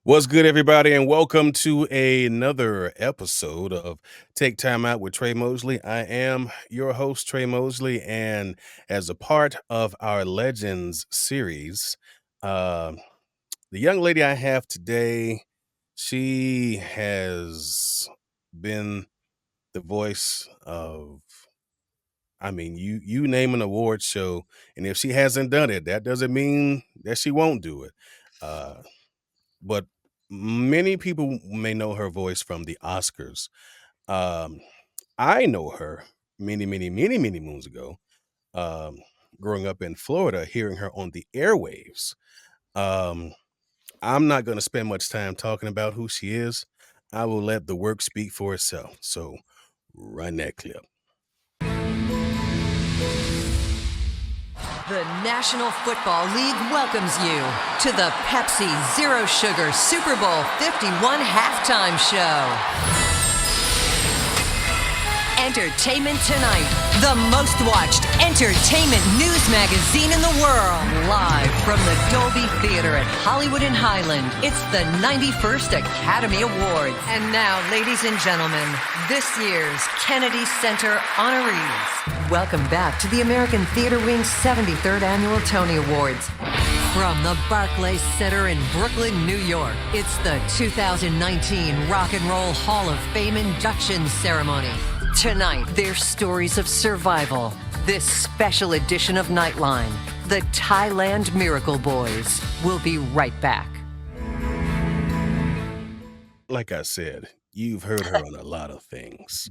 What's good, everybody, and welcome to another episode of Take Time Out with Tre Mosley. I am your host, Tre Mosley, and as a part of our Legends series, uh, the young lady I have today, she has been the voice of, you name an award show, and if she hasn't done it, that doesn't mean that she won't do it. Uh, but many people may know her voice from the Oscars. Um, I know her many moons ago, um, growing up in Florida, hearing her on the airwaves. Um, I'm not going to spend much time talking about who she is. I will let the work speak for itself. So run that clip. The National Football League welcomes you to the Pepsi Zero Sugar Super Bowl 51 halftime show. Entertainment Tonight, the most watched entertainment news magazine in the world. Live from the Dolby Theater at Hollywood and Highland, it's the 91st Academy Awards. And now, ladies and gentlemen, this year's Kennedy Center honorees. Welcome back to the American Theater Wing's 73rd Annual Tony Awards. From the Barclays Center in Brooklyn, New York, it's the 2019 Rock and Roll Hall of Fame induction ceremony. Tonight, their stories of survival. This special edition of Nightline, the Thailand Miracle Boys. We'll be right back. Like I said, you've heard her on a lot of things.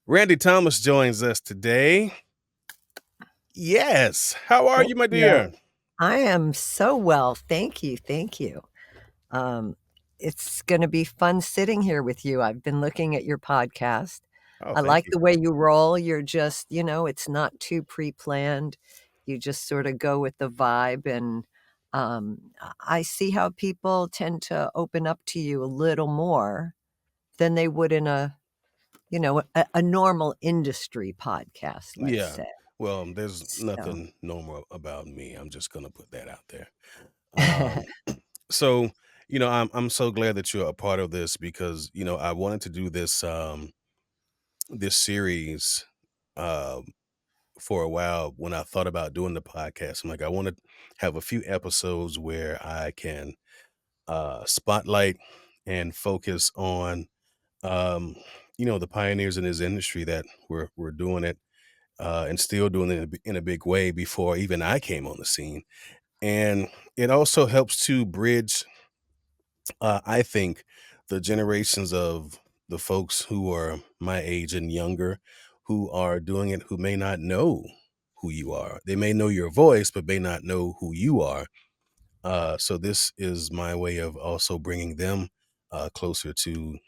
Randy Thomas joins us today. Yes. How are you, my dear? I am so well. Thank you. It's going to be fun sitting here with you. I've been looking at your podcast. Oh, I thank like you. the way you roll. You're just, it's not too pre-planned. You just sort of go with the vibe. And I see how people tend to open up to you a little more than they would in a normal industry podcast, let's Yeah. say. Well, there's So, nothing normal about me. I'm just gonna put that out there. Um, so, I'm so glad that you're a part of this because, I wanted to do this series um for a while when I thought about doing the podcast. I'm like, I want to have a few episodes where I can spotlight and focus on the pioneers in this industry that were doing it and still doing it in a big way before even I came on the scene. And it also helps to bridge, I think, the generations of the folks who are my age and younger who are doing it who may not know who you are. They may know your voice, but may not know who you are. So this is my way of also bringing them closer to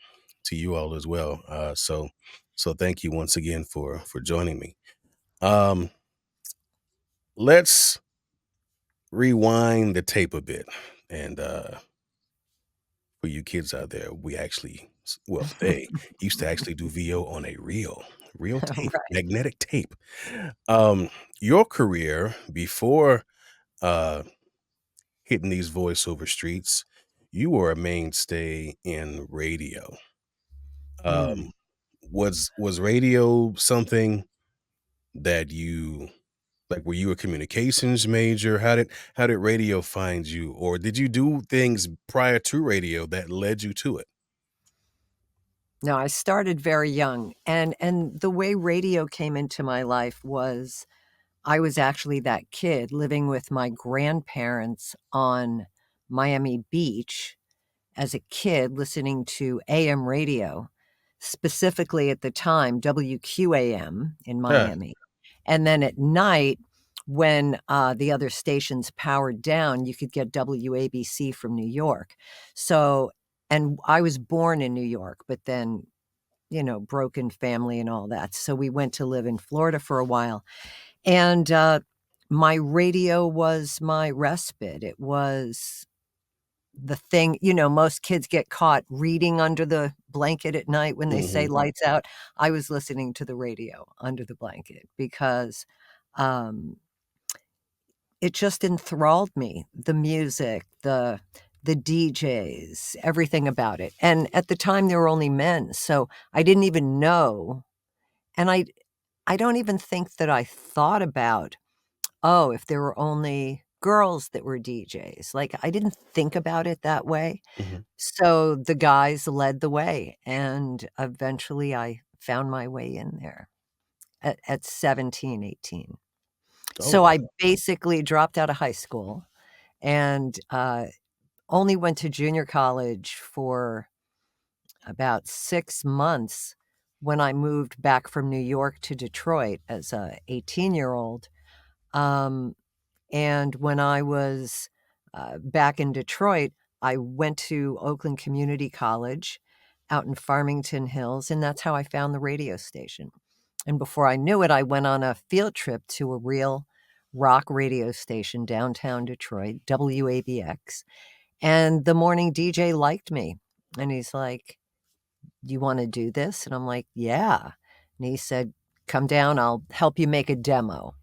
you all as well. So thank you once again for joining me. Let's rewind the tape a bit. And for you kids out there, they used to actually do VO on a real tape, right. magnetic tape. Your career before uh, hitting these voiceover streets, you were a mainstay in radio. Mm. Um, was radio something that you like? Were you a communications major? How did radio find you, or did you do things prior to radio that led you to it? No, I started very young, and the way radio came into my life was I was actually that kid living with my grandparents on Miami Beach as a kid listening to AM radio, specifically at the time WQAM in Yeah. Miami. And then at night, when the other stations powered down, you could get WABC from New York. So, and I was born in New York, but then broken family and all that. So we went to live in Florida for a while. And my radio was my respite. It was the thing, most kids get caught reading under the blanket at night when they say Mhm. lights out. I was listening to the radio under the blanket because um, it just enthralled me. The music, the DJs, everything about it, and at the time, there were only men, so I didn't even know, and I don't even think that I thought about, "Oh, if there were only girls that were DJs," like, I didn't think about it that way, Mhm. so the guys led the way, and eventually I found my way in there at 17, 18. Oh, So I wow. basically dropped out of high school and, only went to junior college for about 6 months when I moved back from New York to Detroit as a 18-year-old, um, and when I was, back in Detroit, I went to Oakland Community College out in Farmington Hills, and that's how I found the radio station. And before I knew it, I went on a field trip to a real rock radio station downtown Detroit, WABX, and the morning DJ liked me, and he's like, "You wanna do this?" And I'm like, "Yeah." And he said, "Come down, I'll help you make a demo."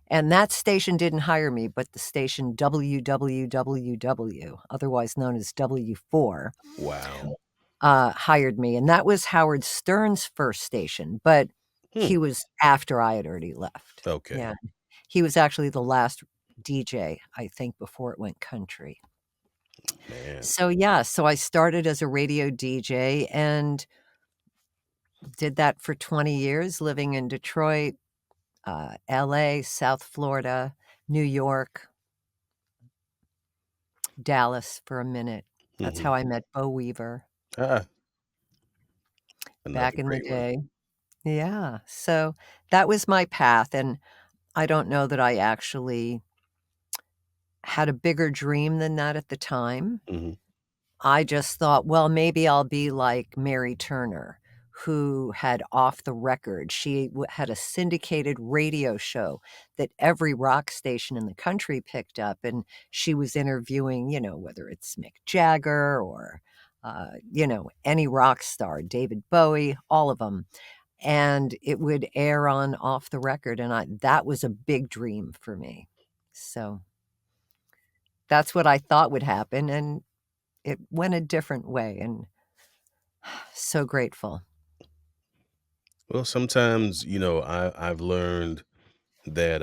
And that station didn't hire me, but the station WWWW, otherwise known as W4, Wow. hired me, and that was Howard Stern's first station, but Hmm. he was after I had already left. Okay. Yeah. He was actually the last DJ, I think, before it went country. Man. So, yeah, so I started as a radio DJ and did that for 20 years, living in Detroit, LA, South Florida, New York, Dallas for a minute. That's Mhm. how I met Bo Weaver Ah, another back in the great one. day. Yeah, so that was my path, and I don't know that I actually had a bigger dream than that at the time. Mhm. I just thought, well, maybe I'll be like Mary Turner, who had Off the Record. She had a syndicated radio show that every rock station in the country picked up, and she was interviewing, whether it's Mick Jagger or, any rock star, David Bowie, all of them. And it would air on Off the Record, and that was a big dream for me. So that's what I thought would happen, and it went a different way, and so grateful. Well, sometimes, I've learned that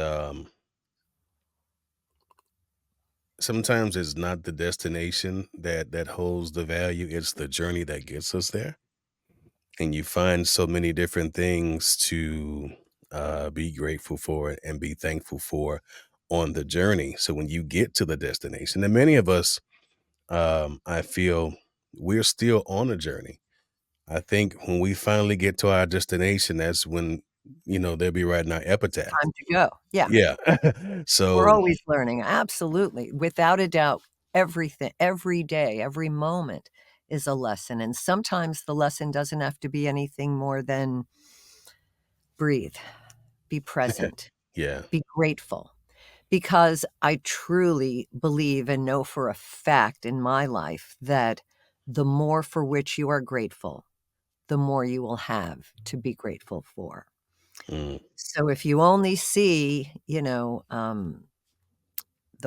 sometimes it's not the destination that holds the value, it's the journey that gets us there. And you find so many different things to be grateful for and be thankful for on the journey. So when you get to the destination, and many of us, I feel we're still on a journey. I think when we finally get to our destination, that's when, they'll be writing our epitaph. Time to go. Yeah, Yeah. we're So, always learning, absolutely, without a doubt, everything every day, every moment is a lesson, and sometimes the lesson doesn't have to be anything more than breathe, be present, yeah. be grateful, because I truly believe and know for a fact in my life that the more for which you are grateful, the more you will have to be grateful for. Mm, So if you only see, the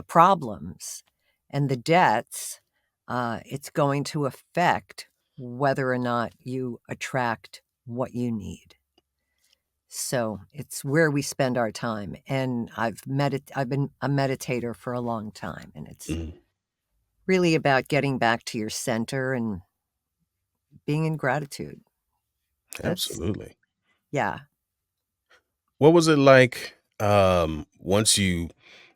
problems and the debts, it's going to affect whether or not you attract what you need. So it's where we spend our time. And I've been a meditator for a long time, and it's mhm. really about getting back to your center and being in gratitude. That's Absolutely. yeah. What was it like, once you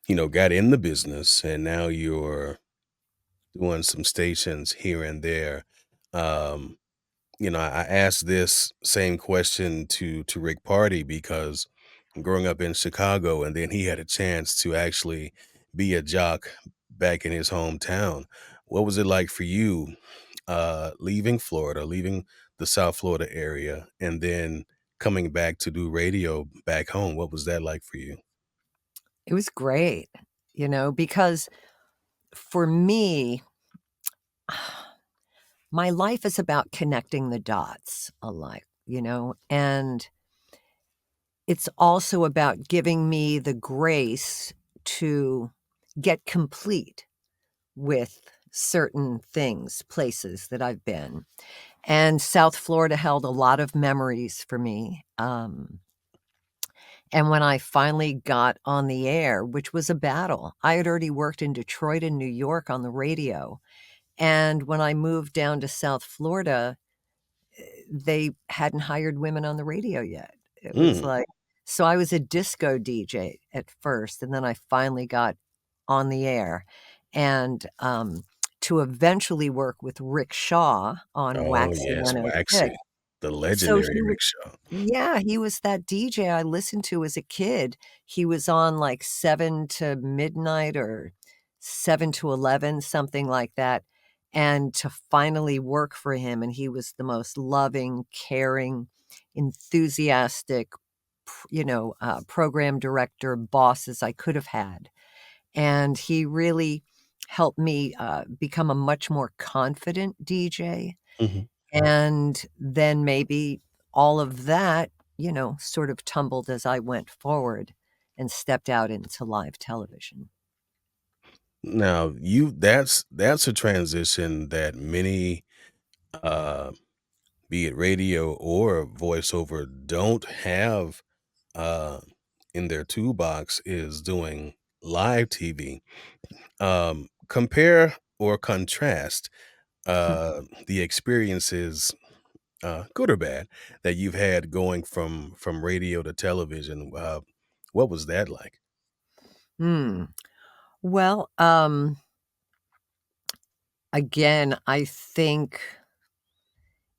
got in the business and now you're doing some stations here and there? Um, I asked this same question to Rick Party because growing up in Chicago, and then he had a chance to actually be a jock back in his hometown. What was it like for you, leaving Florida, leaving the South Florida area, and then coming back to do radio back home? What was that like for you? It was great, because for me, my life is about connecting the dots alike, and it's also about giving me the grace to get complete with certain things, places that I've been. And South Florida held a lot of memories for me. And when I finally got on the air, which was a battle, I had already worked in Detroit and New York on the radio. And when I moved down to South Florida, they hadn't hired women on the radio yet. It was Mm. like, so I was a disco DJ at first, and then I finally got on the air, and, to eventually work with Rick Shaw on Oh, Waxy yes, 106. Waxy, the So legendary he was rickshaw. yeah, he was that DJ I listened to as a kid. He was on, like, 7 to midnight or 7 to 11, something like that, and to finally work for him, and he was the most loving, caring, enthusiastic, program director, boss as I could have had, and he really helped me, become a much more confident DJ. Mhm. And then maybe all of that, sort of tumbled as I went forward and stepped out into live television. Now you that's a transition that many, uh, be it radio or voiceover, don't have, uh, in their toolbox is doing live TV. Compare or contrast, the experiences, good or bad, that you've had going from radio to television. What was that like? Hmm. Well, again, I think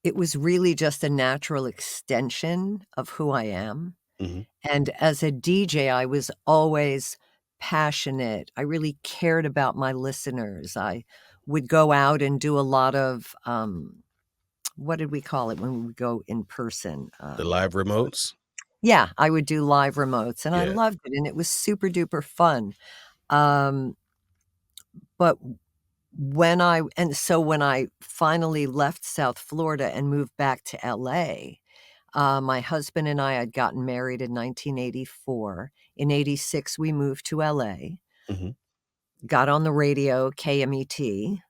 it was really just a natural extension of who I am. Mhm. And as a DJ, I was always passionate. I really cared about my listeners. I would go out and do a lot of, what did we call it when we would go in person? The live remotes? Yeah, I would do live remotes, and I Yeah. loved it, and it was super duper fun. Um, but when I finally left South Florida and moved back to LA, my husband and I had gotten married in 1984. In '86, we moved to LA, Mhm. got on the radio, KMET.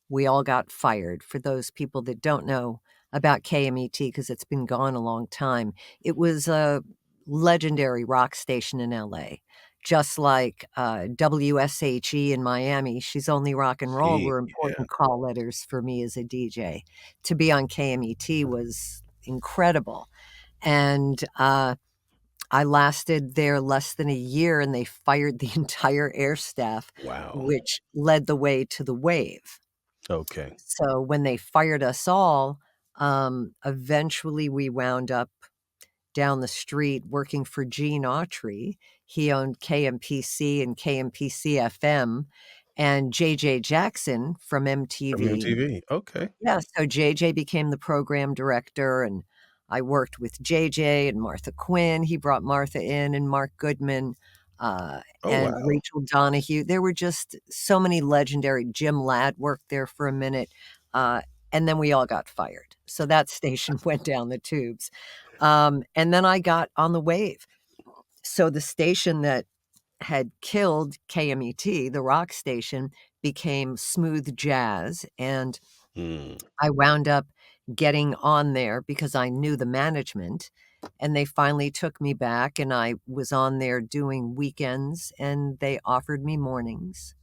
We all got fired. For those people that don't know about KMET, because it's been gone a long time, it was a legendary rock station in LA, just like, WSHE in Miami. She's Only Rock and Roll Gee, were yeah. important call letters for me as a DJ. To be on KMET was incredible, and, I lasted there less than a year, and they fired the entire air staff, Wow. which led the way to the wave. Okay. So when they fired us all, eventually we wound up down the street working for Gene Autry. He owned KMPC and KMPC FM, and JJ Jackson from From MTV. MTV. Okay. Yeah, so JJ became the program director, and I worked with JJ and Martha Quinn. He brought Martha in and Mark Goodman, Oh, and wow. Rachel Donahue. There were just so many legendary. Jim Ladd worked there for a minute, uh, and then we all got fired. So that station went down the tubes. And then I got on the wave. So the station that had killed KMET, the rock station, became smooth jazz, and Mm. I wound up getting on there because I knew the management, and they finally took me back, and I was on there doing weekends, and they offered me mornings.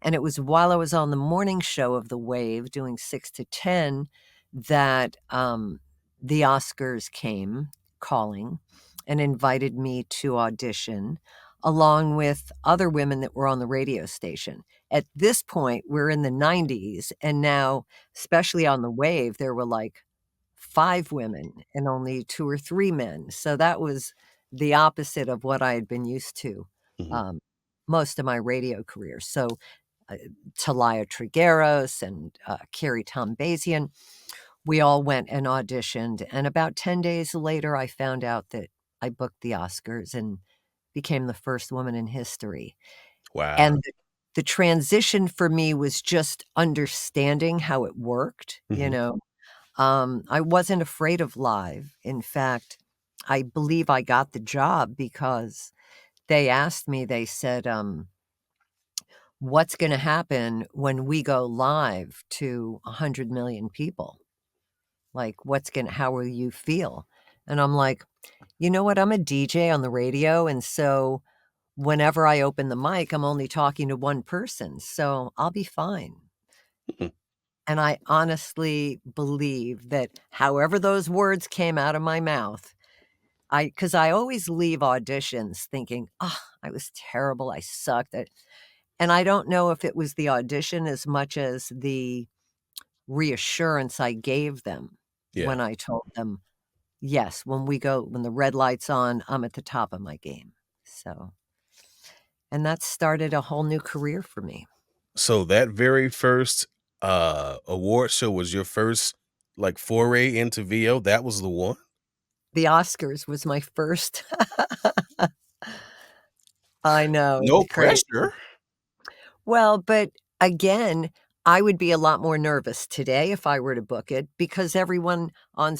And it was while I was on the morning show of The Wave doing 6 to 10 that, the Oscars came calling and invited me to audition along with other women that were on the radio station. At this point, we're in the '90s, and now, especially on The Wave, there were, like, 5 women and only 2 or 3 men, so that was the opposite of what I had been used to, Mhm. um, most of my radio career. So uh, Talia Trigueros and, Carrie Tom Basian, we all went and auditioned, and about 10 days later, I found out that I booked the Oscars and became the first woman in history, Wow. and the transition for me was just understanding how it worked, you Mhm. know? I wasn't afraid of live. In fact, I believe I got the job because they asked me, they said, what's gonna happen when we go live to 100 million people? Like, how will you feel? And I'm like, "You know what? I'm a DJ on the radio, and so whenever I open the mic, I'm only talking to one person, so I'll be fine." Hmm. And I honestly believe that however those words came out of my mouth, because I always leave auditions thinking, "Oh, I was terrible, I sucked," and I don't know if it was the audition as much as the reassurance I gave them Yeah. when I told them, "Yes, when the red light's on, I'm at the top of my game." So and that started a whole new career for me. So that very first, award show was your first, like, foray into VO? That was the one? The Oscars was my first. I know, No it's crazy. pressure. Well, but again, I would be a lot more nervous today if I were to book it because everyone on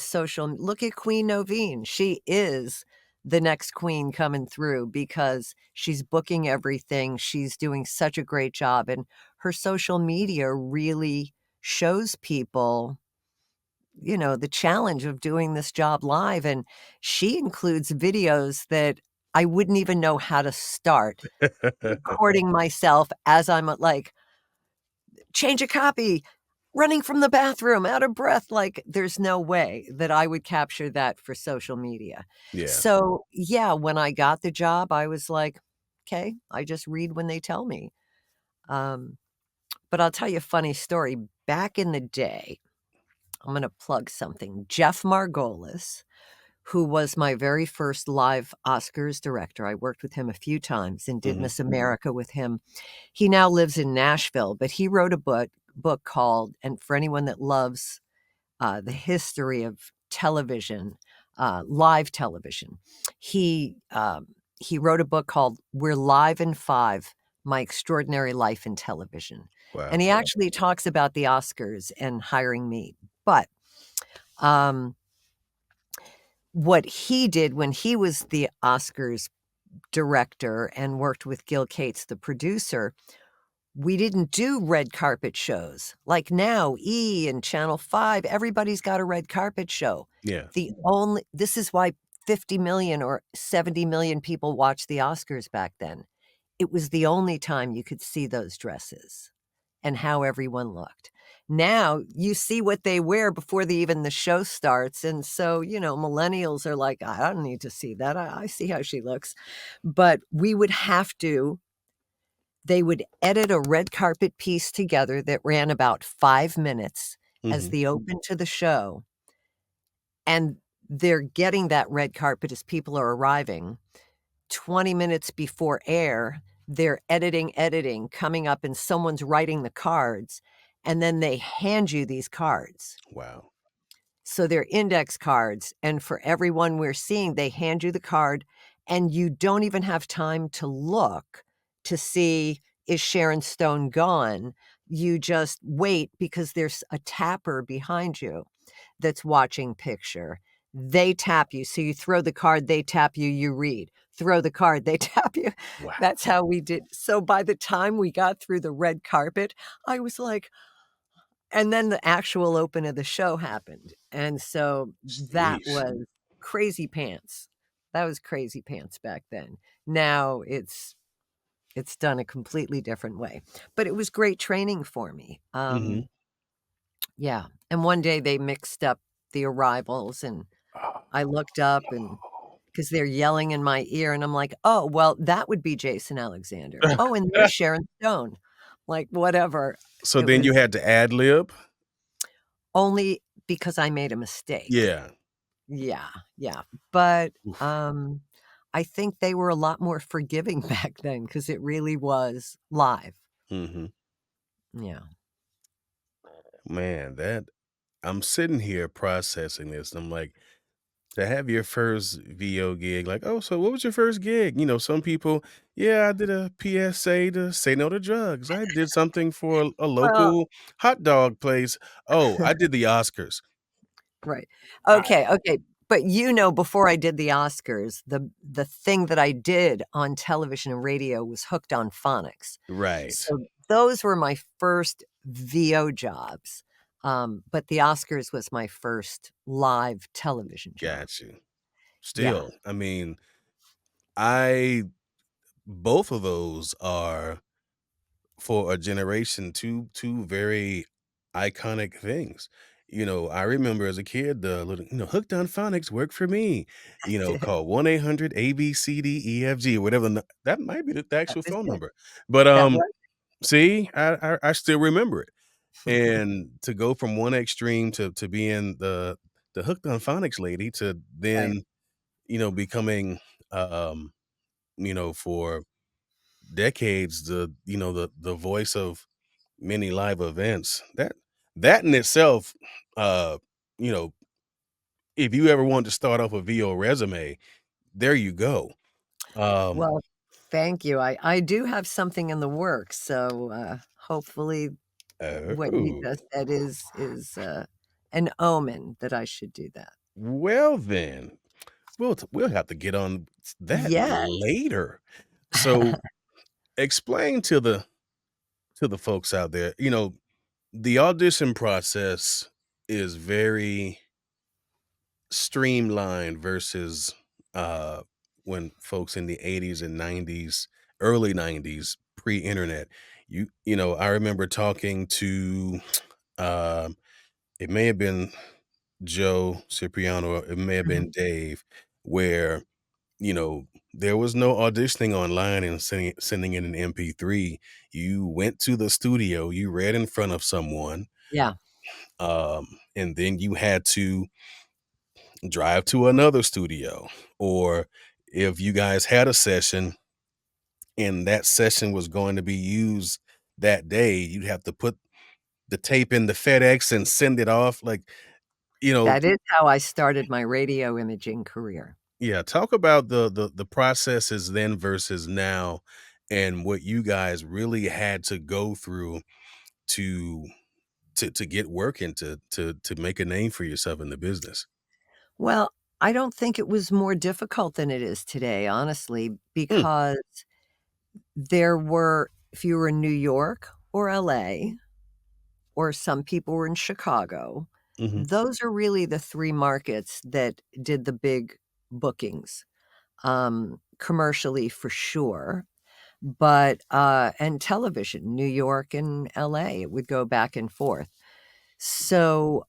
look at Queen Novine. She is the next queen coming through because she's booking everything. She's doing such a great job, and her social media really shows people, the challenge of doing this job live, and she includes videos that I wouldn't even know how to start recording myself as I'm, like, change a copy, running from the bathroom, out of breath, like, there's no way that I would capture that for social media. Yeah. So, yeah, when I got the job, I was like, "'Kay, I just read when they tell me." Um, but I'll tell you a funny story. Back in the day, I'm gonna plug something. Jeff Margolis, who was my very first live Oscars director, I worked with him a few times and did Mhm. Miss America with him. He now lives in Nashville, but he wrote a book called, and for anyone that loves, the history of television, live television, he wrote a book called "We're Live in 5: My Extraordinary Life in Television," and Wow. he actually talks about the Oscars and hiring me, but, um, what he did when he was the Oscars director and worked with Gil Cates, the producer, we didn't do red carpet shows. Like now, E! And Channel 5, everybody's got a red carpet show. Yeah. This is why 50 million or 70 million people watched the Oscars back then. It was the only time you could see those dresses and how everyone looked. Now, you see what they wear before the show starts, and so, millennials are like, "I don't need to see that, I see how she looks." But we would have to they would edit a red carpet piece together that ran about 5 minutes as Mhm. the open to the show, and they're getting that red carpet as people are arriving. 20 minutes before air, they're editing, coming up, and someone's writing the cards, and then they hand you these cards. Wow. So they're index cards, and for everyone we're seeing, they hand you the card, and you don't even have time to look to see, is Sharon Stone gone? You just wait because there's a tapper behind you that's watching picture. They tap you, so you throw the card, they tap you, you read. Throw the card, they tap you. Wow. That's how we did. So by the time we got through the red carpet, I was like, and then the actual open of the show happened, and so that Sheesh. was crazy pants. That was crazy pants back then. Now it's done a completely different way, but it was great training for me. Mhm. Yeah, and one day they mixed up the arrivals, and Oh. I looked up and because 'cause they're yelling in my ear, and I'm like, "Oh, well, that would be Jason Alexander. Oh, and there's Sharon Stone." Like, whatever. So It then you was had to ad lib? only because I made a mistake. Yeah. Yeah, yeah, but, Oof. I think they were a lot more forgiving back then because it really was live. Mhm. Yeah. Man, that I'm sitting here processing this, and I'm like, to have your first VO gig, like, "Oh, so what was your first gig?" Some people, "Yeah, I did a PSA to say no to drugs. I did something for a Well, local hot dog place. Oh, I did the Oscars." right. I Okay, okay. But, you know, before I did the Oscars, the thing that I did on television and radio was Hooked on Phonics. Right. So those were my first VO jobs, but the Oscars was my first live television job. Got you. Yeah. Still, I mean, I both of those are for a generation, two very iconic things. I remember as a kid, the little, Hooked on Phonics worked for me. Call 1-800-ABCDEFG, whatever. That might be the That actual was phone it. number. But That was see, I still remember it. And to go from one extreme to being the Hooked on Phonics lady to right. then, becoming for decades, the voice of many live events. That in itself, uh, you know, if you ever wanted to start off a VO resume, there you go. Um, Well, thank you. I do have something in the works, so, hopefully what you oh, just said is an omen that I should do that. well then, we'll have to get on that Yes. later. So explain to the folks out there, the audition process is very streamlined versus uh when folks in the 80s and 90s, early 90s, pre-internet. I remember talking to it may have been Joe Cipriano, or it may have Mhm. been Dave, where there was no auditioning online and sending in an MP3. You went to the studio, you read in front of someone, Yeah, and then you had to drive to another studio. Or if you guys had a session and that session was going to be used that day, you'd have to put the tape in the FedEx and send it off. Like, you know, that is how I started my radio imaging career. yeah, talk about the processes then versus now and what you guys really had to go through to to get work and to make a name for yourself in the business. Well, I don't think it was more difficult than it is today, honestly, Mm, because there were if you were in New York or LA, or some people were in Chicago, mhm. those are really the 3 markets that did the big bookings, commercially for sure, but, and television, New York and LA, it would go back and forth. So,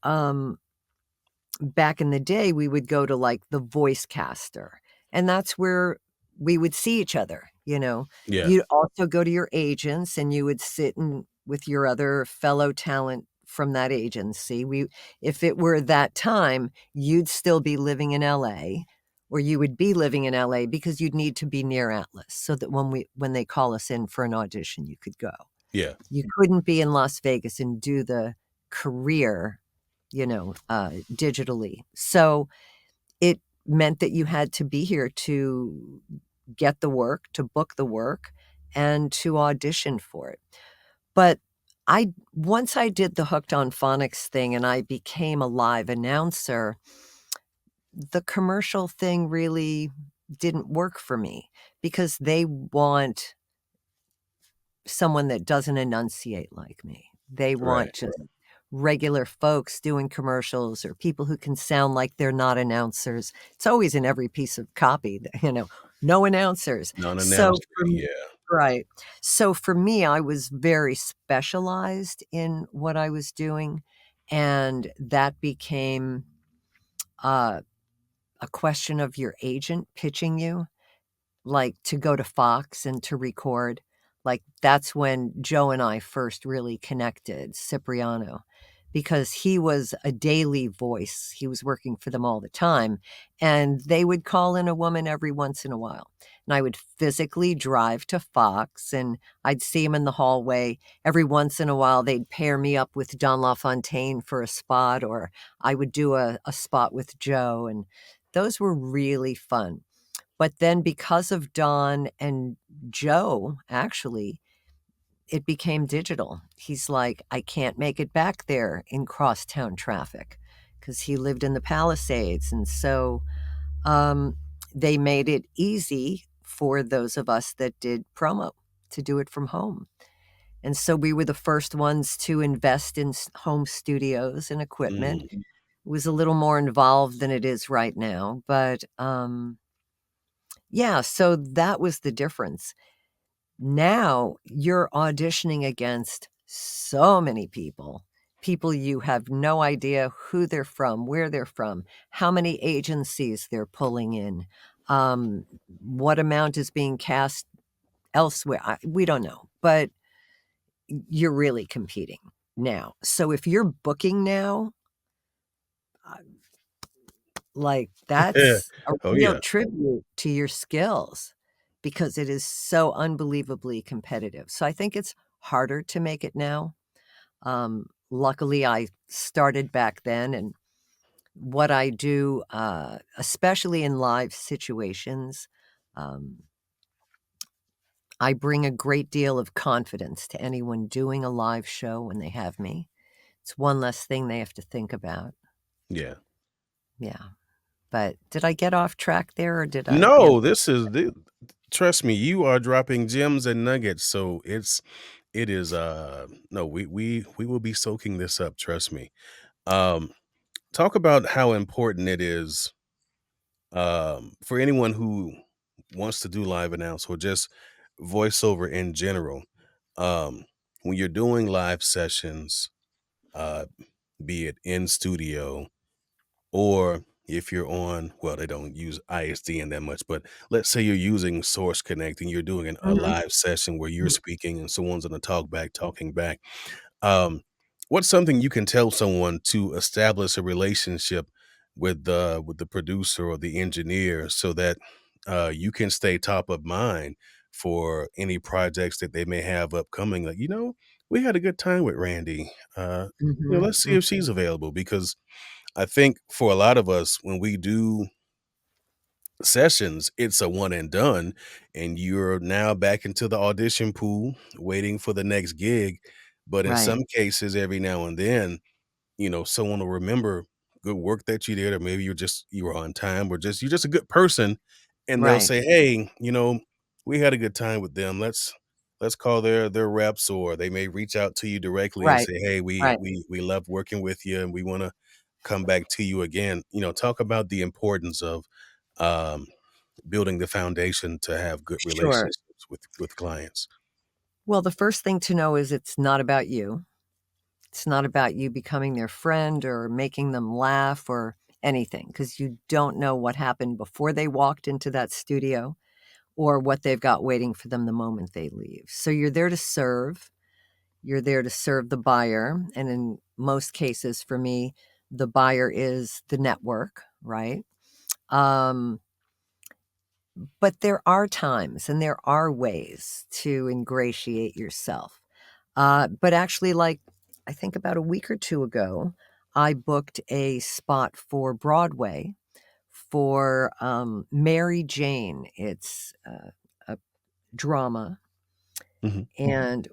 back in the day, we would go to, like, the Voicecaster, and that's where we would see each other, you know? Yeah, You'd also go to your agents, and you would sit and with your other fellow talent from that agency. If it were that time, you'd still be living in LA, or you would be living in LA because you'd need to be near Atlas so that when they call us in for an audition, you could go. yeah, You couldn't be in Las Vegas and do the career, digitally. So, it meant that you had to be here to get the work, to book the work, and to audition for it. But I once I did the Hooked on Phonics thing and I became a live announcer, the commercial thing really didn't work for me because they want someone that doesn't enunciate like me. They right. want just regular folks doing commercials or people who can sound like they're not announcers. It's always in every piece of copy that, no announcers. So Non-announced, for yeah, right. So for me, I was very specialized in what I was doing, and that became, uh, a question of your agent pitching you. Like, to go to Fox and to record, like, that's when Joe and I first really connected, Cipriano, because he was a daily voice. He was working for them all the time, and they would call in a woman every once in a while, and I would physically drive to Fox, and I'd see him in the hallway. Every once in a while, they'd pair me up with Don LaFontaine for a spot, or I would do a spot with Joe, and those were really fun. But then because of Don and Joe, actually, it became digital. He's like, "I can't make it back there in crosstown traffic because he lived in the Palisades, and so um, they made it easy for those of us that did promo to do it from home. And so we were the first ones to invest in home studios and equipment. Mhm. It was a little more involved than it is right now, but yeah, so that was the difference. Now you're auditioning against so many people, people you have no idea who they're from, where they're from, how many agencies they're pulling in, what amount is being cast elsewhere. We don't know, but you're really competing now. So if you're booking now, uh, like, that's a Oh, real yeah. tribute to your skills because it is so unbelievably competitive. So I think it's harder to make it now. Luckily, I started back then, and what I do, especially in live situations, um, I bring a great deal of confidence to anyone doing a live show when they have me. It's one less thing they have to think about. Yeah. Yeah. But did I get off track there, or did I No, answer? this is the trust me, you are dropping gems and nuggets, so it is, no, we will be soaking this up, trust me. Um, talk about how important it is, for anyone who wants to do live announce or just voiceover in general. Um, when you're doing live sessions, uh, be it in studio or if you're on, well, they don't use ISDN that much, but let's say you're using Source Connect and you're doing a Mhm, live session where you're mhm, speaking and someone's on the talk back, talking back. Um, what's something you can tell someone to establish a relationship with the producer or the engineer so that you can stay top of mind for any projects that they may have upcoming? Like, we had a good time with Randy. mhm, Let's see mm, if she's available because I think for a lot of us, when we do sessions, it's a one and done, and you're now back into the audition pool waiting for the next gig. But in right, some cases, every now and then, someone will remember good work that you did, or maybe you were on time, or just you're just a good person, and they'll right, say, "Hey, we had a good time with them. Let's call their reps," or they may reach out to you directly and right, say, "Hey, right, we loved working with you, and we want to come back to you again." Talk about the importance of um, building the foundation to have good sure. relationships with clients. Well, the first thing to know is it's not about you. It's not about you becoming their friend or making them laugh or anything, because you don't know what happened before they walked into that studio or what they've got waiting for them the moment they leave. So you're there to serve. You're there to serve the buyer, and in most cases for me, the buyer is the network, right? Um, but there are times and there are ways to ingratiate yourself. But actually, like, I think about a week or 2 ago, I booked a spot for Broadway for, Mary Jane. It's, a drama, Mhm. and,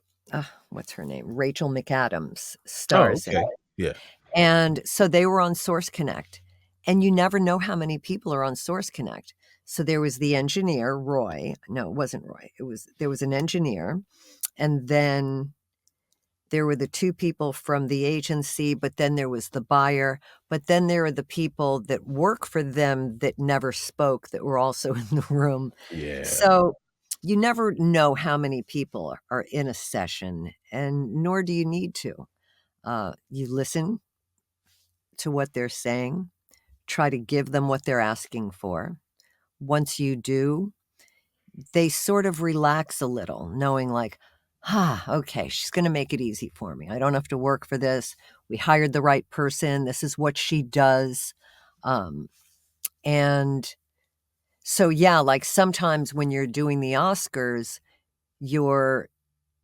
what's her name? Rachel McAdams Oh, stars in okay. it. Yeah. And so they were on Source Connect, and you never know how many people are on Source Connect. So there was the engineer, Roy. No, it wasn't Roy. There was an engineer, and then there were the 2 people from the agency, but then there was the buyer, but then there are the people that work for them that never spoke that were also in the room. Yeah. So, you never know how many people are in a session, and nor do you need to. You listen to what they're saying, try to give them what they're asking for. Once you do, they sort of relax a little, knowing like, okay, she's going to make it easy for me. I don't have to work for this. We hired the right person. This is what she does. Um, and so, yeah, like sometimes when you're doing the Oscars, you're,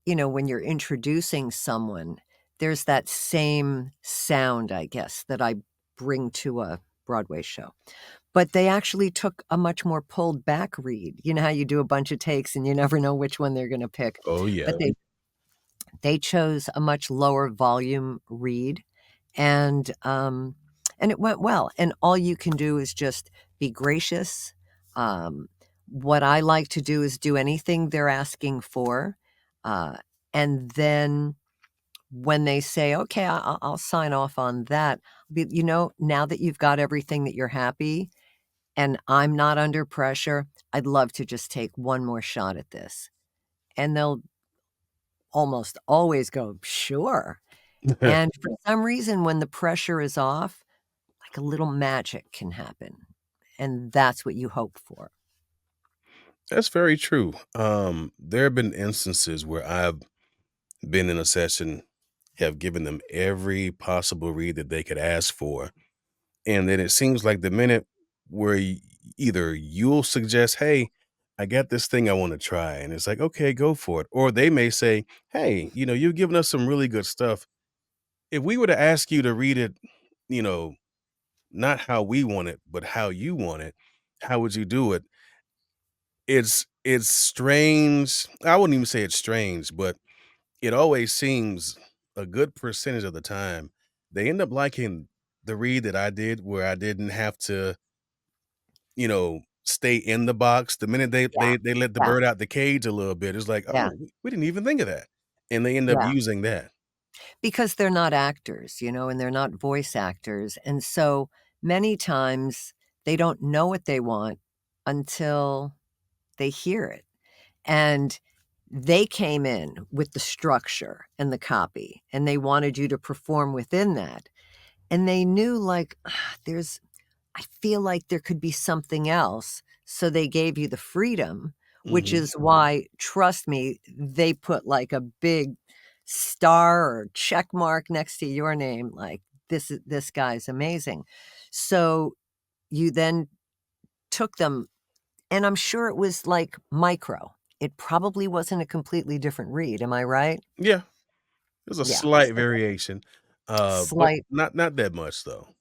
when you're introducing someone, there's that same sound, I guess, that I bring to a Broadway show. But they actually took a much more pulled back read. You know how you do a bunch of takes and you never know which one they're gonna pick? Oh, yeah. But they chose a much lower volume read, and, and it went well, and all you can do is just be gracious. Um, what I like to do is do anything they're asking for, uh, and then when they say, "Okay, I'll sign off on that," now that you've got everything that you're happy and I'm not under pressure, I'd love to just take one more shot at this." And they'll almost always go, "Sure." And for some reason, when the pressure is off, like a little magic can happen. And that's what you hope for. That's very true. There have been instances where I've been in a session, have given them every possible read that they could ask for, and then it seems like the minute where either you'll suggest, "Hey, I got this thing I want to try," and it's like, "Okay, go for it," or they may say, "Hey, you've given us some really good stuff. If we were to ask you to read it, you know, not how we want it, but how you want it, how would you do it?" It's strange. I wouldn't even say it's strange, but it always seems a good percentage of the time, they end up liking the read that I did where I didn't have to, stay in the box. The minute they Yeah, they they let the yeah, bird out the cage a little bit, it's like, yeah, "Oh, we didn't even think of that." And they end up yeah. using that. Because they're not actors, and they're not voice actors. And so many times they don't know what they want until they hear it. And they came in with the structure and the copy, and they wanted you to perform within that. And they knew, like, I feel like there could be something else. So they gave you the freedom, which Mhm. is why, trust me, they put like a big star or check mark next to your name, like this guy's amazing. So you then took them, and I'm sure it was like micro. It probably wasn't a completely different read. Am I right? Yeah, there's a Yeah. slight variation, but Slight. not that much though.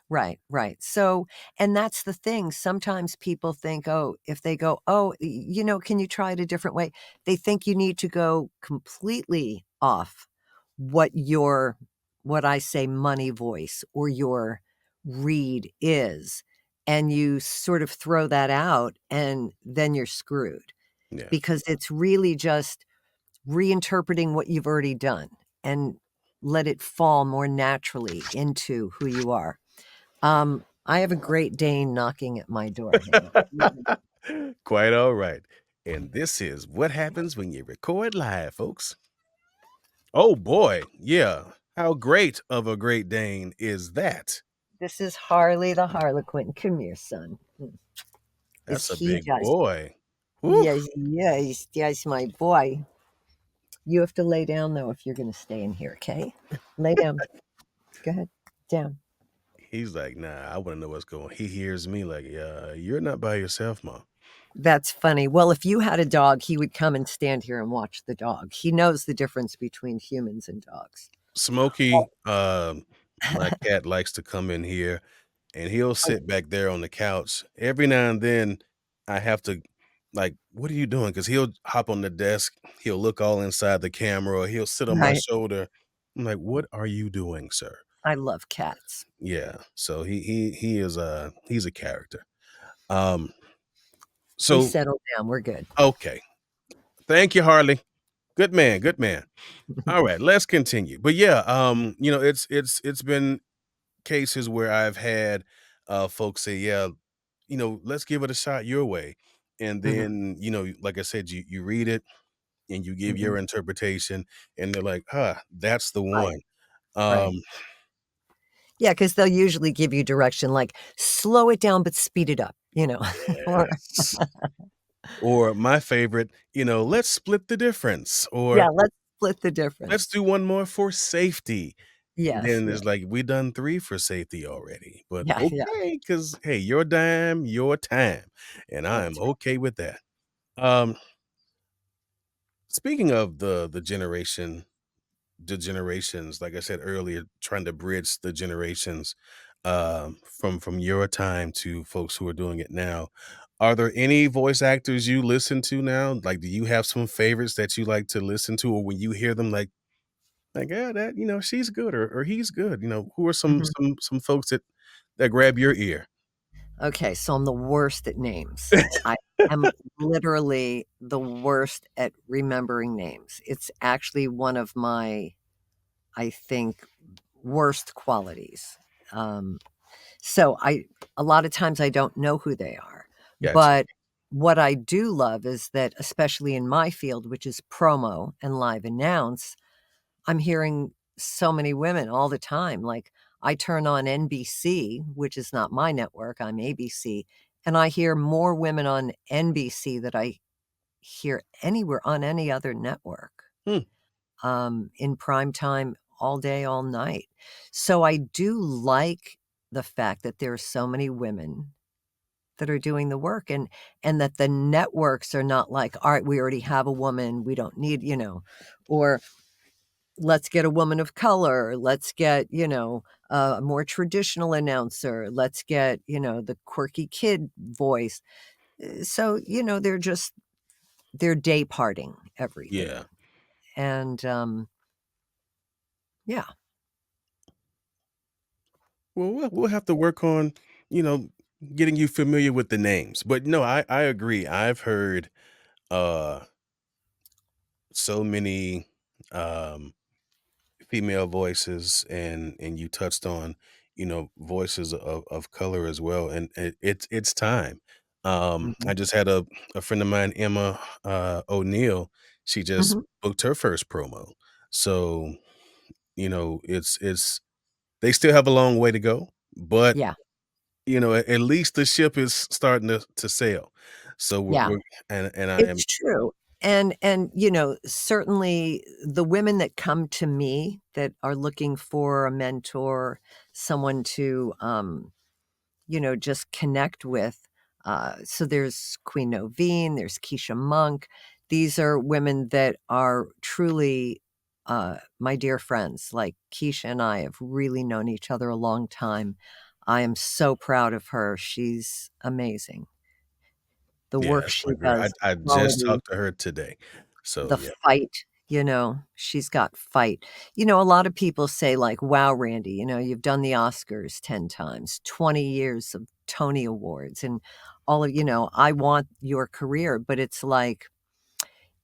Right, right. So, and that's the thing. Sometimes people think, oh, if they go, oh, can you try it a different way? They think you need to go completely off what your, what I say, money voice or your read is. And you sort of throw that out, and then you're screwed Yeah. because it's really just reinterpreting what you've already done and let it fall more naturally into who you are. I have a Great Dane knocking at my door. Hang on. Quite all right. And this is what happens when you record live, folks. Oh boy, yeah. How great of a Great Dane is that? This is Harley the Harlequin. Come here, son. Is That's a he big just? boy. Whew. Yes, yes, yes, my boy. You have to lay down though if you're going to stay in here. Okay, lay down. Go ahead, down. He's like, nah, I want to know what's going. He hears me like, you're not by yourself, mom. That's funny. Well, if you had a dog, he would come and stand here and watch the dog. He knows the difference between humans and dogs. Smokey, my cat likes to come in here and he'll sit back there on the couch. Every now and then I have to like, what are you doing? Because he'll hop on the desk, he'll look all inside the camera, or he'll sit on my Right. shoulder. I'm like, what are you doing, sir? I love cats. Yeah. So he is he's a character. Um We so settled down. We're good. okay. Thank you, Harley. Good man, good man. All right, let's continue. But yeah, it's been cases where I've had folks say, "Yeah, let's give it a shot your way." And Mhm, then, like I said, you read it and you give mhm. your interpretation and they're like, "Huh, that's the Right, one." right. Um, Yeah, because 'cause they'll usually give you direction like, "Slow it down, but speed it up," or yes. Or my favorite, "Let's split the difference," or yeah, let's split the "Let's difference. do one more for safety." And Yes, then yeah, it's like, "We done 3 for safety already." But yeah, yeah, okay, because hey, your dime, your time, and I am that's right. okay with that. Um, Speaking of the generations, like I said earlier, trying to bridge the generations, from your time to folks who are doing it now. Are there any voice actors you listen to now? Like, do you have some favorites that you like to listen to, or when you hear them, like, Like, "Yeah, that she's good or he's good." Who are some Mhm. some folks that grab your ear? Okay, so I'm the worst at names. I am literally the worst at remembering names. It's actually one of my, I think, worst qualities. Um, so a lot of times I don't know who they are, Gotcha. but what I do love is that, especially in my field, which is promo and live announce, I'm hearing so many women all the time. Like, I turn on NBC, which is not my network, I'm ABC, and I hear more women on NBC that I hear anywhere on any other network, Hmm, in prime time all day, all night. So I do like the fact that there are so many women that are doing the work, and that the networks are not like, "All right, we already have a woman, we don't need," or let's get a woman of color, let's get, a more traditional announcer, let's get, the quirky kid voice. So, they're day parting yeah. everything. And, yeah. Well, we'll have to work on, you know, getting you familiar with the names. But no, I agree. I've heard uh so many um female voices, and you touched on, voices of color as well. And it's time. Mhm. I just had a friend of mine, Emma O'Neill. She just Mhm. booked her first promo. So, it's they still have a long way to go, but Yeah. at least the ship is starting to sail. So Yeah. we're and I am It's true. And, certainly the women that come to me that are looking for a mentor, someone to, just connect with. So there's Queen Novene, there's Keisha Monk. These are women that are truly, my dear friends. Like, Keisha and I have really known each other a long time. I am so proud of her. She's amazing. The Yeah, work that's she my girl. does, I the just quality, talked to her today. So the yeah. fight, she's got fight. A lot of people say, like, "Wow, Randy, you've done the Oscars 10 times, 20 years of Tony Awards, and all of I want your career," but it's like,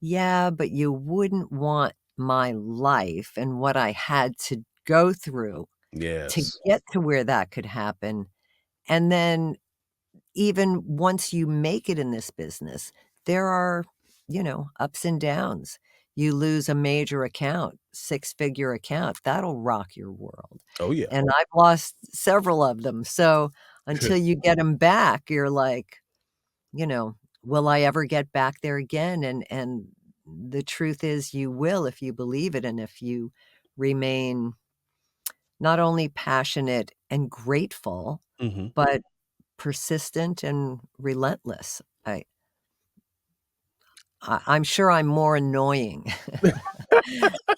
"Yeah, but you wouldn't want my life and what I had to go through to Yes. get to where that could happen." And then even once you make it in this business, there are, ups and downs. You lose a major account, six-figure account, that'll rock your world. Oh, yeah. And I've lost several of them. So until you get them back, you're like, you know, will I ever get back there again? And the truth is you will if you believe it and if you remain not only passionate and grateful, Mhm. but persistent and relentless. I'm sure I'm more annoying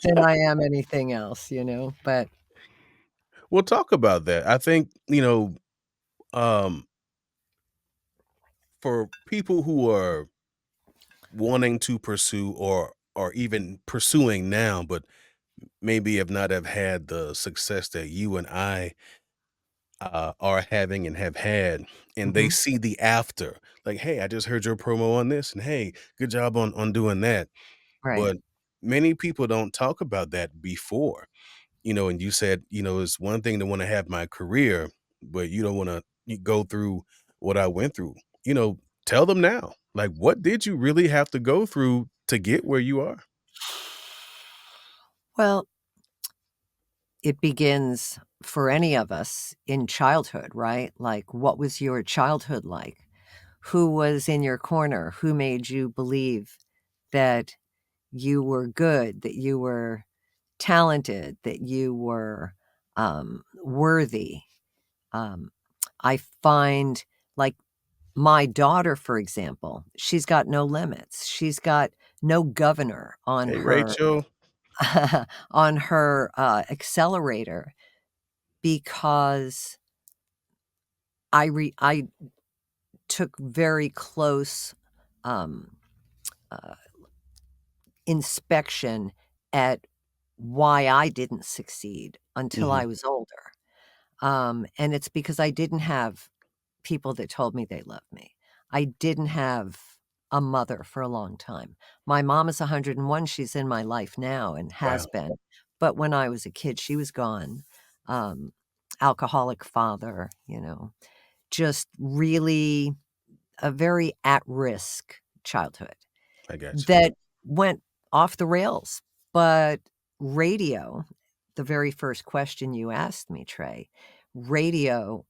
than I am anything else, but We'll talk about that. I think, um, for people who are wanting to pursue or even pursuing now, but maybe have had the success that you and I are having and have had, and they Mhm. see the after, like, "Hey, I just heard your promo on this," and, "Hey, good job on doing that." Right. But many people don't talk about that before. And you said, it's one thing to want to have my career, but you don't want to go through what I went through. Tell them now. Like, what did you really have to go through to get where you are? Well, it begins for any of us in childhood, right? Like, what was your childhood like? Who was in your corner? Who made you believe that you were good, that you were talented, that you were, worthy? Um, I find, like, my daughter, for example, she's got no limits. She's got no governor Hey, Rachel. on her, accelerator because I took very close, um, uh, inspection at why I didn't succeed until Mhm. I was older. And it's because I didn't have people that told me they loved me. I didn't have a mother for a long time. My mom is 101, she's in my life now and has Wow. been, but when I was a kid, she was gone. Um, Alcoholic father, just really a very at-risk childhood I got you. that went off the rails, but radio, the very first question you asked me, Trey, radio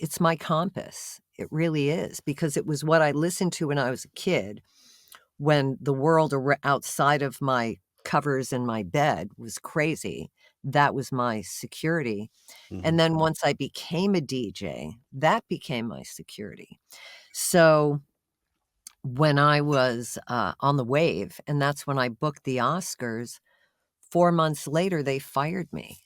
it's my compass. It really is, because it was what I listened to when I was a kid, when the world outside of my covers in my bed was crazy. That was my security, Mhm. and then once I became a DJ, that became my security. So when I was, on the wave, and that's when I booked the Oscars, 4 months later, they fired me,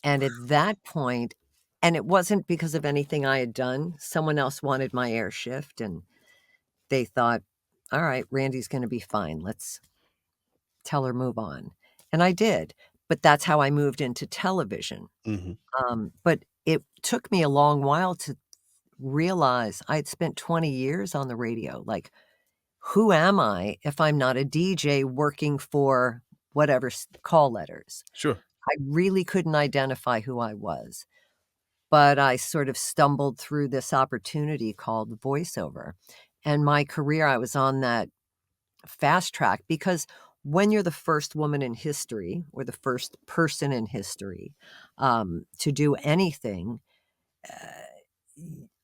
and at that point, and it wasn't because of anything I had done, someone else wanted my air shift, and they thought, "Alright, Randy's gonna be fine, let's tell her move on," and I did, but that's how I moved into television, Mhm. but it took me a long while to realize I'd spent 20 years on the radio, like, who am I if I'm not a DJ working for whatever call letters? Sure. I really couldn't identify who I was, but I sort of stumbled through this opportunity called voiceover. And my career, I was on that fast track because when you're the first woman in history or the first person in history to do anything,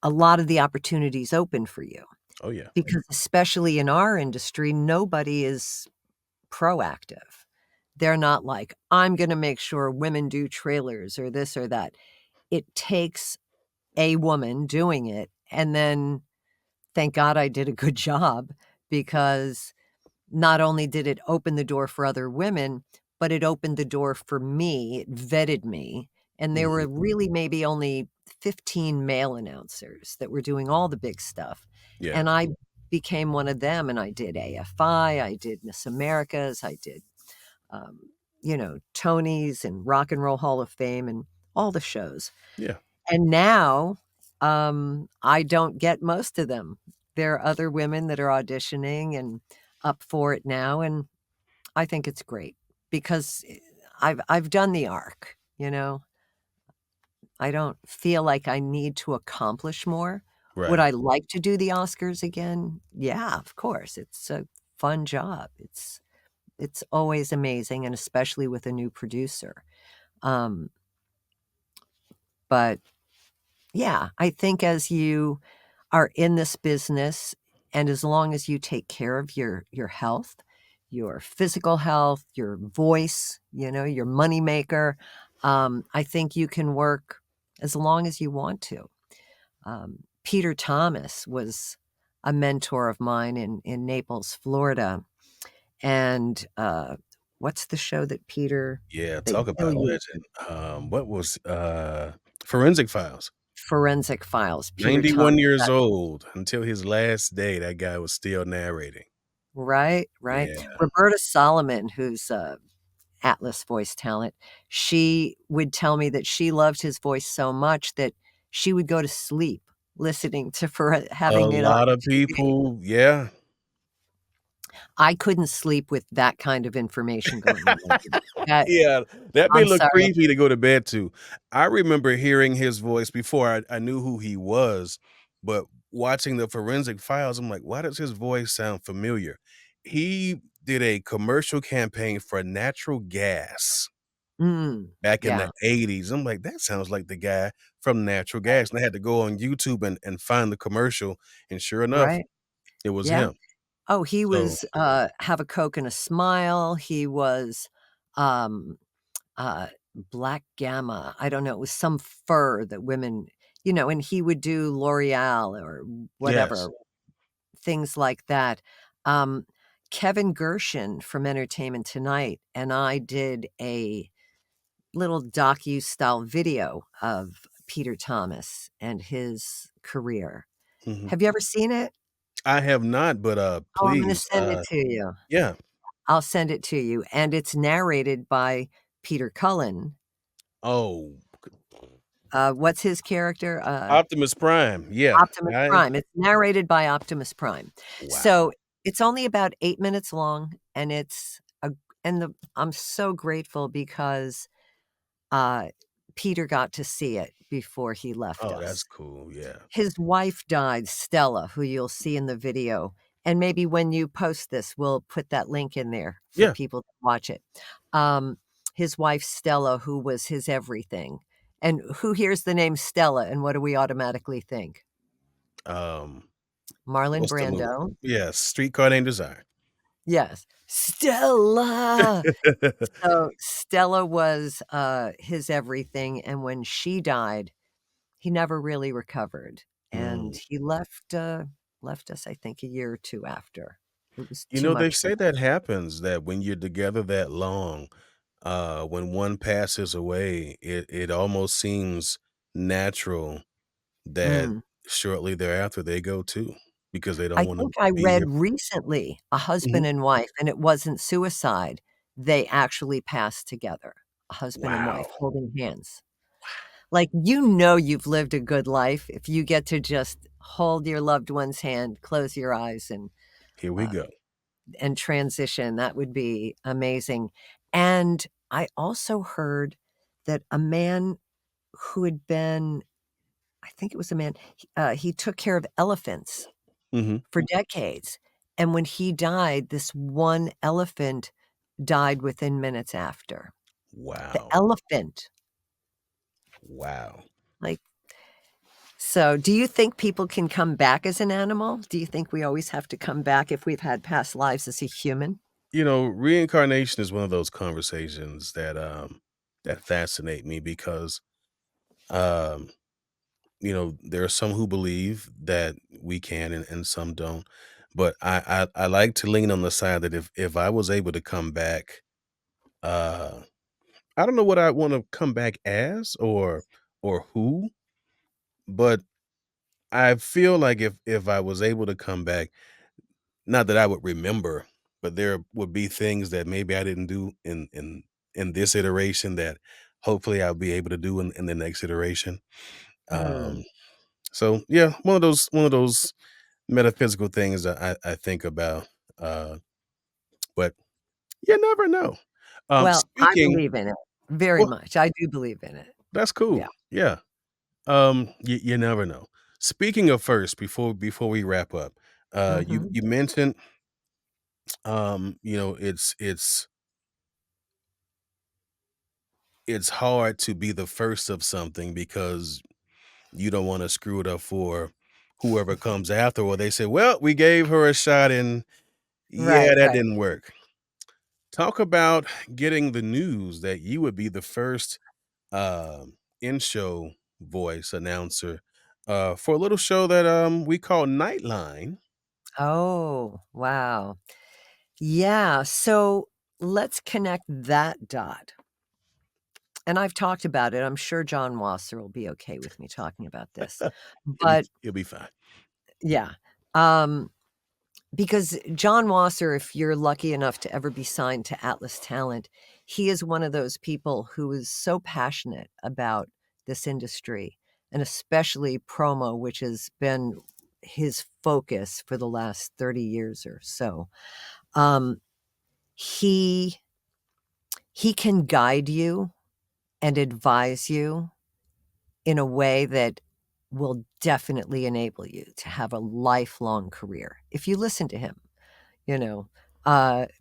a lot of the opportunities open for you Oh, yeah. because, especially in our industry, nobody is proactive. They're not like, "I'm gonna make sure women do trailers," or this or that. It takes a woman doing it, and then thank God I did a good job, because not only did it open the door for other women, but it opened the door for me, it vetted me, and there Mhm. were really maybe only 15 male announcers that were doing all the big stuff, Yeah. and I became one of them, and I did I did Miss Americas, I did um, Tonys and Rock and Roll Hall of Fame and all the shows. Yeah. And now, I don't get most of them. There are other women that are auditioning and up for it now, and I think it's great because I've done the arc. I don't feel like I need to accomplish more. Would Right. I like to do the Oscars again? Yeah, of course. It's a fun job. It's always amazing, and especially with a new producer. Um, but yeah, I think as you are in this business, and as long as you take care of your health, your physical health, your voice, your moneymaker, I think you can work as long as you want to. Peter Thomas was a mentor of mine in Naples, Florida, and, what's the show that Peter Yeah, they talk kill about you? legend. What was, Forensic Files. Forensic Files, Peter Thomas, 91 years that old until his last day, that guy was still narrating. right, right. Yeah. Roberta Solomon, who's a Atlas voice talent, she would tell me that she loved his voice so much that she would go to sleep listening to for A having it on lot of TV. people yeah. I couldn't sleep with that kind of information going on. That Yeah, that may I'm look sorry. creepy to go to bed to. I remember hearing his voice before I knew who he was, but watching the Forensic Files, I'm like, "Why does his voice sound familiar?" He did a commercial campaign for natural gas back in the Yeah, '80s. I'm like, "That sounds like the guy from Natural Gas," and I had to go on YouTube and find the commercial, and sure enough, right. it was Yeah. him. Oh, he So was, Have a Coke and a Smile. He was, um, Black Gamma. I don't know, it was some fur that women and he would do L'Oreal or yes. whatever, things like that. Um, Kevin Gershon from Entertainment Tonight and I did a little docu-style video of Peter Thomas and his career. Mhm. Have you ever seen it? I have not, but, Oh, I'm gonna please, send it to you. yeah. I'll send it to you, and it's narrated by Peter Cullen. Oh, What's his character? Optimus Prime, yeah, Optimus I Prime. It's narrated by Optimus Prime. wow. So, it's only about 8 minutes long, and it's a and the I'm so grateful because, uh, Peter got to see it before he left Oh, that's us. cool, yeah. His wife died, Stella, who you'll see in the video, and maybe when you post this, we'll put that link in there for Yeah, people to watch it. Um, his wife, Stella, who was his everything. And who hears the name Stella, and what do we automatically think? um, Marlon what's the movie? Brando. Yeah, Streetcar Named Desire. Yes. Stella! So, Stella was, his everything, and when she died, he never really recovered, and Mm. he left us, I think, a year or 2 after. It was You too know, they much for say him. that happens, that when you're together that long, when one passes away, it almost seems natural that Mm. shortly thereafter they go too, because they don't I wanna think I be read here. recently a husband Mhm. and wife, and it wasn't suicide. They actually passed together, a husband and wife Wow. holding hands. Like, you know you've lived a good life if you get to just hold your loved one's hand, close your eyes, Here we uh, go. and transition. That would be amazing. And I also heard that a man who had been I think it was a man, he took care of elephants Mhm. for decades, and when he died, this one elephant died within minutes after. The Wow. elephant, Wow. like so do you think people can come back as an animal? Do you think we always have to come back if we've had past lives as a human? You know, reincarnation is one of those conversations that fascinate me because, um, there are some who believe that we can and some don't. But I like to lean on the side that if I was able to come back, uh, I don't know what I wanna come back as or who, but I feel like if I was able to come back, not that I would remember, but there would be things that maybe I didn't do in this iteration that hopefully I'll be able to do in the next iteration. Hmm. Um, so yeah, one of those metaphysical things that I think about, uh, but you never know. Well, I Speaking believe in it very well, much. I do believe in it. that's Yeah. cool. Yeah. You never know. Speaking of first, before we wrap up, you Mhm. you mentioned, it's hard to be the first of something because you don't want to screw it up for whoever comes after, or they say, well, we gave her a shot and yeah, Right, that right. didn't work. Talk about getting the news that you would be the first in-show voice announcer for a little show that we call Nightline. Oh, wow. Yeah, so let's connect that dot, and I've talked about it. I'm sure John Wasser will be okay with me talking about this, It'll be but it'll be fine. yeah, um, because John Wasser, if you're lucky enough to ever be signed to Atlas Talent, he is one of those people who is so passionate about this industry, and especially promo, which has been his focus for the last 30 years or so. Um, he he can guide you and advise you in a way that will definitely enable you to have a lifelong career if you listen to him, you know?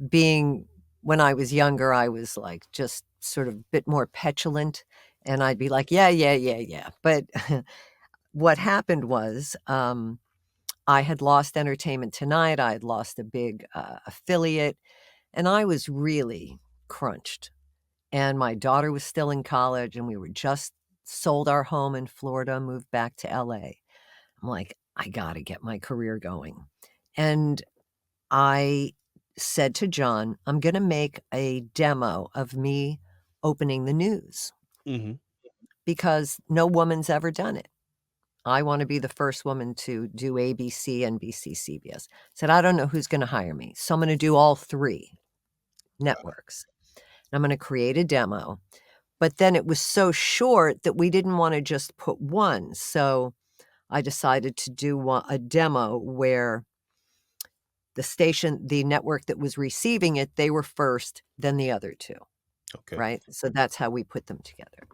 Being when I was younger, I was, like, just sort of bit more petulant, and I'd be like, "Yeah, yeah, yeah, yeah," but what happened was, I had lost Entertainment Tonight, I had lost a big, affiliate, and I was really crunched. And my daughter was still in college, and we were just sold our home in Florida, moved back to LA. I'm like, "I gotta get my career going." And I said to John, "I'm gonna make a demo of me opening the news Hmm. because no woman's ever done it. I wanna be the first woman to do ABC, NBC, CBS." Said, "I don't know who's gonna hire me, so I'm gonna do all 3." networks. I'm gonna create a demo. But then it was so short that we didn't wanna just put one, so I decided to do a demo where the network that was receiving it, they were first, then the other 2, Okay. right? So that's how we put them together.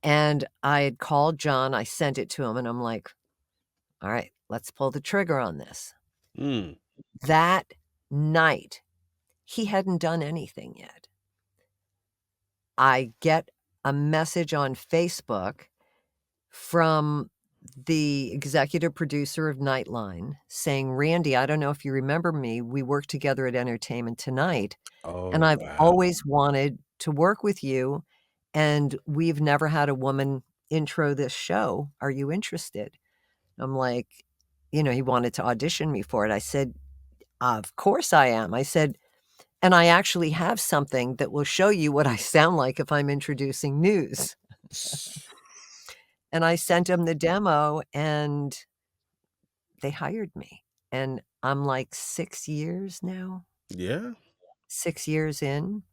And I had called John, I sent it to him, and I'm like, "All right, let's pull the trigger on this." Mm. That night, he hadn't done anything yet. I get a message on Facebook from the executive producer of Nightline saying, "Randy, I don't know if you remember me, we worked together at Entertainment Tonight, and Oh, I've wow. always wanted to work with you, and we've never had a woman intro this show. Are you interested?" I'm like, he wanted to audition me for it. I said, "Of course I am." I said, "And I actually have something that will show you what I sound like if I'm introducing news." And I sent him the demo, and they hired me, and I'm, like, 6 years now, Yeah. 6 years in,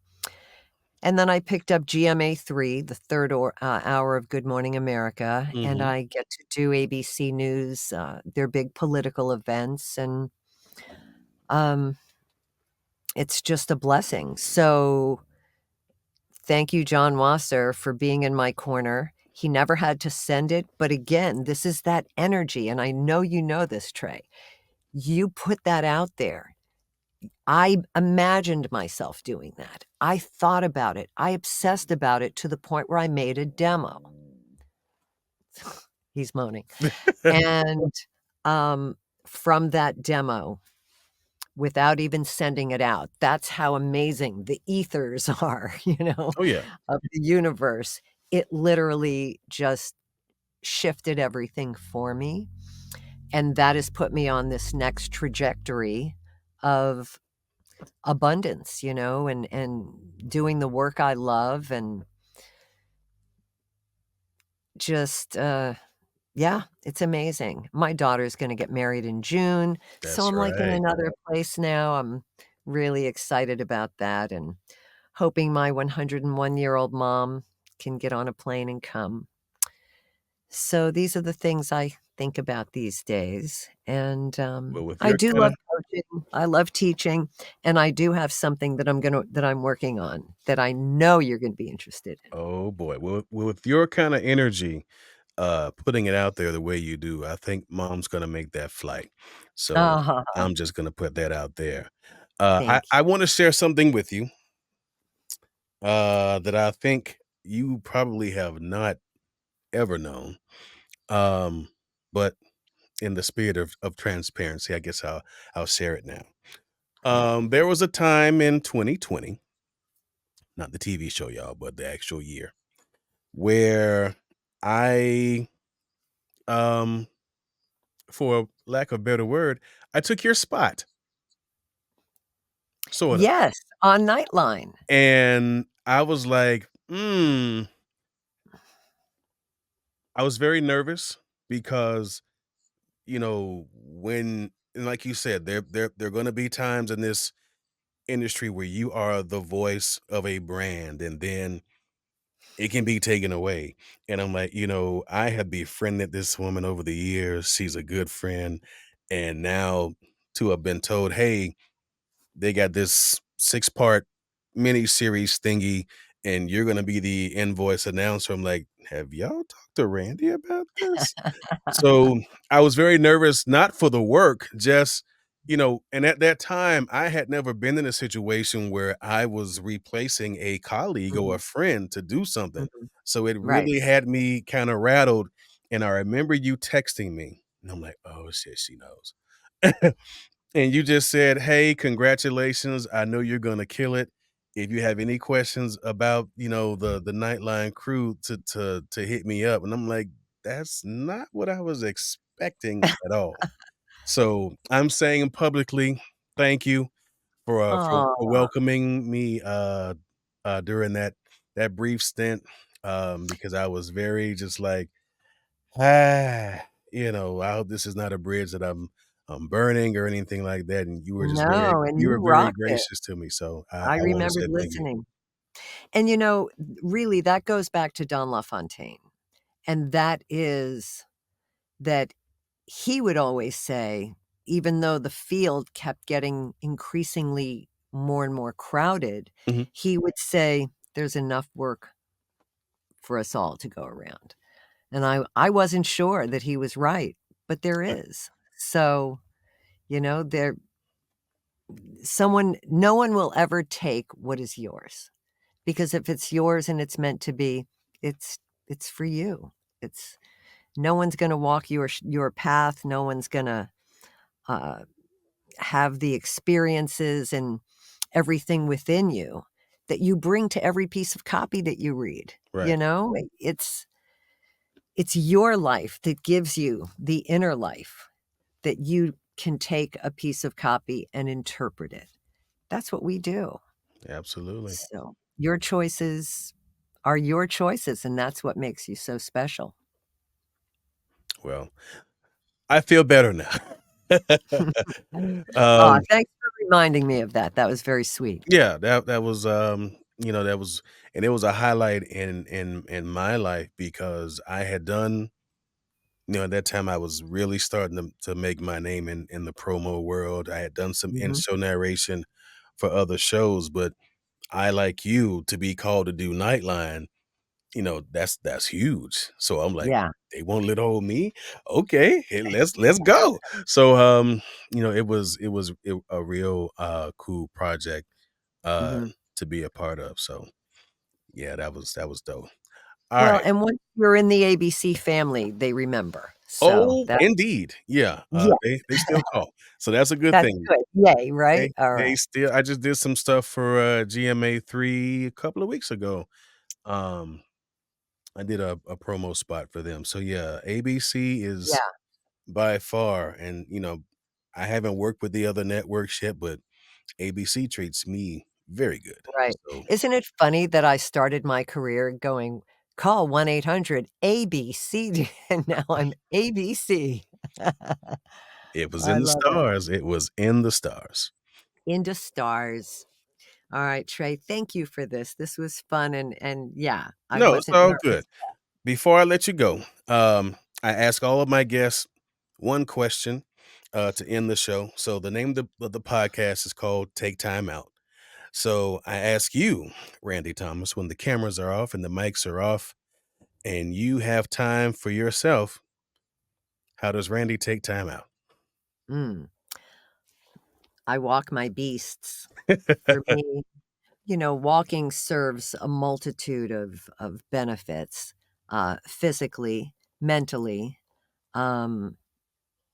and then I picked up GMA3, the 3rd hour of Good Morning America, and Mhm. I get to do ABC News, their big political events, and, um, it's just a blessing, so thank you, John Wasser, for being in my corner. He never had to send it, but again, this is that energy, and I know you know this, Trey. You put that out there. I imagined myself doing that. I thought about it. I obsessed about it to the point where I made a demo. He's moaning. And, um, from that demo, without even sending it out, that's how amazing the ethers are, Oh, yeah. of the universe. It literally just shifted everything for me, and that has put me on this next trajectory of abundance, and doing the work I love and just, yeah, it's amazing. My daughter's gonna get married in June, so That's I'm, like, in right. another place now. I'm really excited about that and hoping my 101-year-old mom can get on a plane and come. So these are the things I think about these days, and, Well, with I your do love kinda coaching, I love teaching, and I do have something that I'm working on that I know you're gonna be interested in. oh, boy. Well, with your kinda energy, putting it out there the way you do, I think mom's gonna make that flight. So, Uh-huh. I'm just gonna put that out there. I Thank you. I wanna share something with you, that I think you probably have not ever known, um, but in the spirit of transparency, I guess I'll share it now. There was a time in 2020, not the TV show, y'all, but the actual year, where I, um, for lack of a better word, I took your spot, sorta. Yes, on Nightline. And I was like, I was very nervous because, when and like you said, there are gonna be times in this industry where you are the voice of a brand, and then it can be taken away. And I'm like, I have befriended this woman over the years. She's a good friend. And now to have been told, hey, they got this 6-part mini series thingy, and you're gonna be the invoice announcer. I'm like, have y'all talked to Randy about this? So I was very nervous, not for the work, just, and at that time, I had never been in a situation where I was replacing a colleague or Mhm, a friend to do something. mhm. So it Right. really had me kind of rattled. And I remember you texting me, and I'm like, oh shit, she knows. And you just said, "Hey, congratulations. I know you're gonna kill it. If you have any questions about, the Nightline crew to hit me up." And I'm like, "That's not what I was expecting at all." So, I'm saying publicly, thank you for Aw. welcoming me, during that brief stint, because I was very just like, I hope this is not a bridge that burning or anything like that, and you were just No, and you you were very rocked it. gracious to me, so I I wanna remembered say thank you. listening. And, really, that goes back to Don LaFontaine, and that is that he would always say, even though the field kept getting increasingly more and more crowded, Mhm. he would say, "There's enough work for us all to go around." And I wasn't sure that he was right, but there is. So, there someone no one will ever take what is yours, because if it's yours and it's meant to be, it's it's for you. It's no one's gonna walk your path, no one's gonna, uh, have the experiences and everything within you that you bring to every piece of copy that you read, you Right. know? It's your life that gives you the inner life that you can take a piece of copy and interpret it. That's what we do. Absolutely. So, your choices are your choices, and that's what makes you so special. Well, I feel better now. Aw, Um, thanks for reminding me of that. That was very sweet. yeah, that was, that was and it was a highlight in my life because I had done at that time, I was really starting to make my name in the promo world. I had done some Mhm. in-show narration for other shows, but I, like you, to be called to do Nightline, that's huge. So I'm like, Yeah. "They won't let old me? Okay, hey, let's go." So, a real, cool project, uh, Mhm. to be a part of. So, yeah, that was dope. Well, Alright. and once you're in the ABC family, they remember. So Oh, that indeed. Yeah, yeah, they still call. So that's a good that's thing. good. Yay, right? They Alright. still I just did some stuff for, GMA3 a couple of weeks ago. Um, I did a promo spot for them. So, yeah, ABC is Yeah, by far and, I haven't worked with the other networks yet, but ABC treats me very good. right. So, Isn't it funny that I started my career going, "Call 1-800-ABC," and now I'm ABC. it was I in the love it. stars. It was in the stars. Into stars. Alright, Trey, thank you for this. This was fun and yeah, I No, it's wasn't all nervous. good. Before I let you go, I ask all of my guests one question to end the show. So the name of the podcast is called "Take Time Out." So I ask you, Randy Thomas, when the cameras are off and the mics are off, and you have time for yourself, how does Randy take time out? Mm, I walk my beasts. For me, walking serves a multitude of benefits, physically, mentally, um,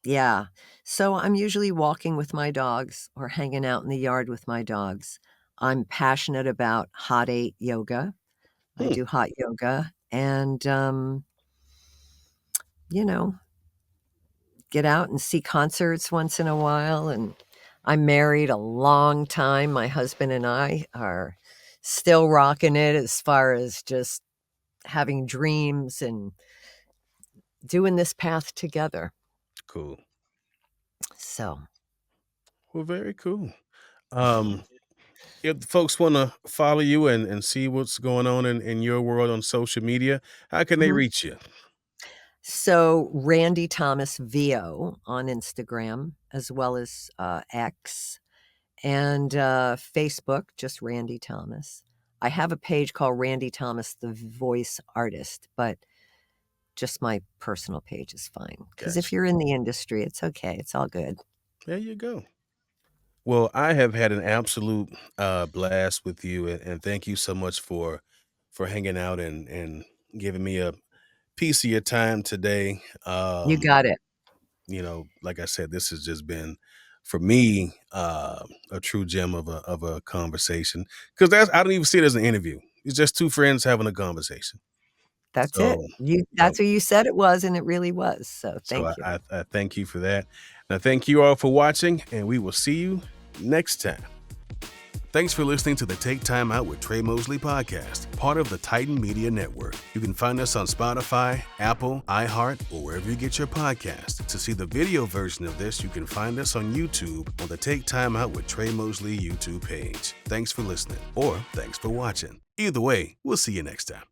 yeah. So I'm usually walking with my dogs or hanging out in the yard with my dogs. I'm passionate about hot 8 yoga. I Hmm, do hot yoga and, you know, get out and see concerts once in a while, and I'm married a long time. My husband and I are still rocking it as far as just having dreams and doing this path together. cool. So, Well, very cool. Um, if folks want to follow you and see what's going on in your world on social media, how can they mhm. reach you? So Randy Thomas VO on Instagram as well as, X and, Facebook, just Randy Thomas. I have a page called Randy Thomas, the voice artist, but just my personal page is fine. Because if Gotcha. you're in the industry, it's okay, it's all good. There you go. Well, I have had an absolute blast with you, and thank you so much for hanging out and giving me a piece of your time today. You got it. Like I said, this has just been for me a true gem of a conversation because that's I don't even see it as an interview. It's just two friends having a conversation. That's it. So, You you know, that's what you said it was, and it really was, so so thank you. I thank you for that. And I thank you all for watching, and we will see you next time. Thanks for listening to the Take Time Out with Tre Mosley podcast, part of the Titan Media Network. You can find us on Spotify, Apple, iHeart, or wherever you get your podcasts. To see the video version of this, you can find us on YouTube on the Take Time Out with Tre Mosley YouTube page. Thanks for listening, or thanks for watching. Either way, we'll see you next time.